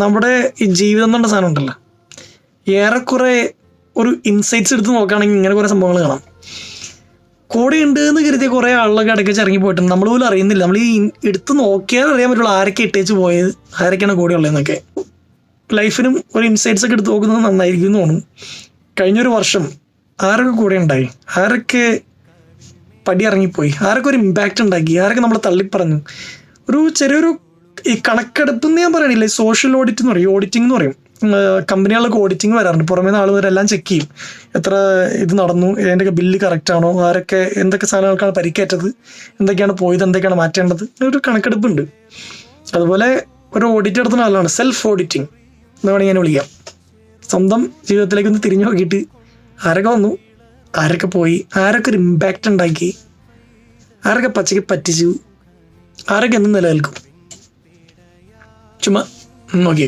നമ്മുടെ ഈ ജീവിതം എന്നുള്ള സാധനം ഉണ്ടല്ലോ, ഏറെക്കുറെ ഒരു ഇൻസൈറ്റ്സ് എടുത്ത് നോക്കുകയാണെങ്കിൽ ഇങ്ങനെ കുറേ സംഭവങ്ങൾ കാണാം. കൂടെ ഉണ്ട് എന്ന് കരുതിയ കുറേ ആളുകളൊക്കെ ഇടയ്ക്ക് ഇറങ്ങി പോയിട്ടുണ്ട്, നമ്മൾ പോലും അറിയുന്നില്ല. നമ്മൾ ഈ എടുത്ത് നോക്കിയാൽ അറിയാൻ പറ്റുള്ളൂ ആരൊക്കെ ഇട്ടേച്ച് പോയത്, ആരൊക്കെയാണ് കൂടെ ഉള്ളതെന്നൊക്കെ. ലൈഫിനും ഒരു ഇൻസൈറ്റ്സ് ഒക്കെ എടുത്ത് നോക്കുന്നത് നന്നായിരിക്കും എന്ന് തോന്നുന്നു. കഴിഞ്ഞൊരു വർഷം ആരൊക്കെ കൂടെ ഉണ്ടായി, ആരൊക്കെ പടി ഇറങ്ങിപ്പോയി, ആരൊക്കെ ഒരു ഇമ്പാക്റ്റ് ഉണ്ടാക്കി, ആരൊക്കെ നമ്മളെ തള്ളിപ്പറഞ്ഞു. ഒരു ചെറിയൊരു ഈ കണക്കെടുപ്പ് എന്ന് ഞാൻ പറയണില്ല, സോഷ്യൽ ഓഡിറ്റ് എന്ന് പറയും, ഓഡിറ്റിംഗ് എന്ന് പറയും. കമ്പനികളിലൊക്കെ ഓഡിറ്റിംഗ് വരാറുണ്ട്, പുറമേ നിന്ന് ആളുകളെല്ലാം ചെക്ക് ചെയ്യും എത്ര ഇത് നടന്നു, അതിൻ്റെയൊക്കെ ബില്ല് കറക്റ്റ് ആണോ, ആരൊക്കെ എന്തൊക്കെ സാധനങ്ങൾക്കാണ് പരിക്കേറ്റത്, എന്തൊക്കെയാണ് പോയത്, എന്തൊക്കെയാണ് മാറ്റേണ്ടത്, ഒരു കണക്കെടുപ്പുണ്ട്. അതുപോലെ ഒരു ഓഡിറ്റ് നടത്തുന്ന ആളാണ് സെൽഫ് ഓഡിറ്റിംഗ് എന്ന് വേണമെങ്കിൽ ഞാൻ വിളിക്കാം. സ്വന്തം ജീവിതത്തിലേക്ക് ഒന്ന് തിരിഞ്ഞു നോക്കിയിട്ട് ആരൊക്കെ വന്നു, ആരൊക്കെ പോയി, ആരൊക്കെ ഒരു ഇമ്പാക്റ്റ് ഉണ്ടാക്കി, ആരൊക്കെ പച്ചയ്ക്ക് പറ്റിച്ചു, ആരൊക്കെ എന്ന് നിലനിൽക്കും, ചുമ്മാ നോക്കി.